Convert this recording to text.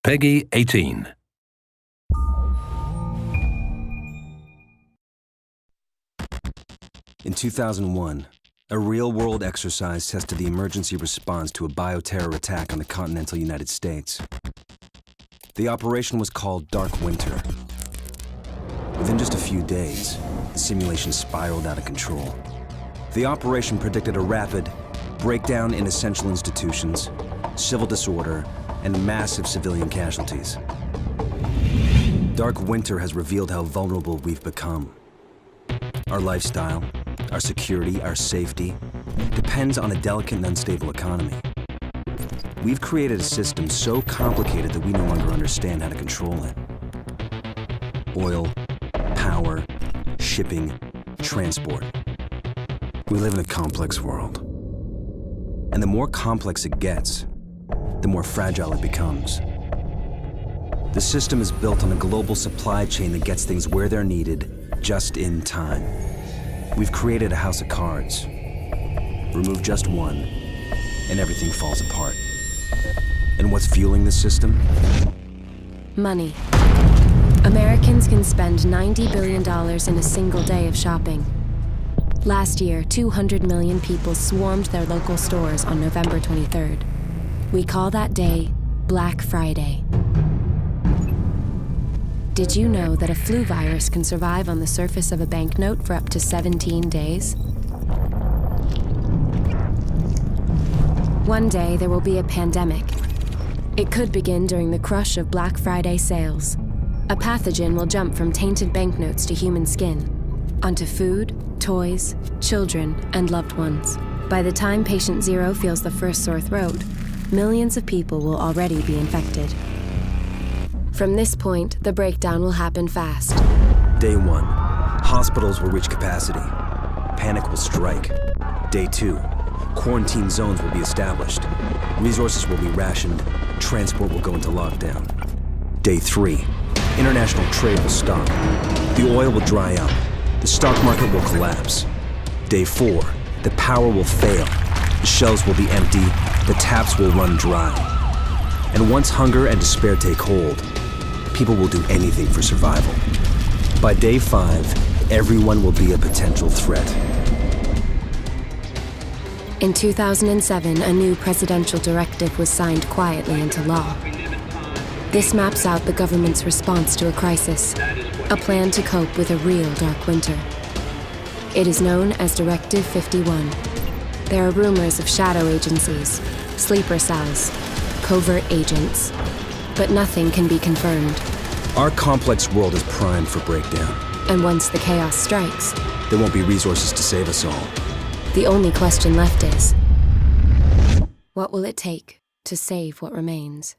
Peggy 18. In 2001, a real-world exercise tested the emergency response to a bioterror attack on the continental United States. The operation was called Dark Winter. Within just a few days, the simulation spiraled out of control. The operation predicted a rapid breakdown in essential institutions, civil disorder, and massive civilian casualties. Dark Winter has revealed how vulnerable we've become. Our lifestyle, our security, our safety depends on a delicate and unstable economy. We've created a system so complicated that we no longer understand how to control it. Oil, power, shipping, transport. We live in a complex world. And the more complex it gets, the more fragile it becomes. The system is built on a global supply chain that gets things where they're needed, just in time. We've created a house of cards. Remove just one, and everything falls apart. And what's fueling this system? Money. Americans can spend $90 billion in a single day of shopping. Last year, 200 million people swarmed their local stores on November 23rd. We call that day Black Friday. Did you know that a flu virus can survive on the surface of a banknote for up to 17 days? One day there will be a pandemic. It could begin during the crush of Black Friday sales. A pathogen will jump from tainted banknotes to human skin, onto food, toys, children, and loved ones. By the time patient zero feels the first sore throat, millions of people will already be infected. From this point, the breakdown will happen fast. Day 1, hospitals will reach capacity. Panic will strike. Day 2, quarantine zones will be established. Resources will be rationed. Transport will go into lockdown. Day 3, international trade will stop. The oil will dry up. The stock market will collapse. Day 4, the power will fail. The shelves will be empty. The taps will run dry. And once hunger and despair take hold, people will do anything for survival. By day 5, everyone will be a potential threat. In 2007, a new presidential directive was signed quietly into law. This maps out the government's response to a crisis, a plan to cope with a real dark winter. It is known as Directive 51. There are rumors of shadow agencies, sleeper cells, covert agents, but nothing can be confirmed. Our complex world is primed for breakdown. And once the chaos strikes, there won't be resources to save us all. The only question left is, what will it take to save what remains?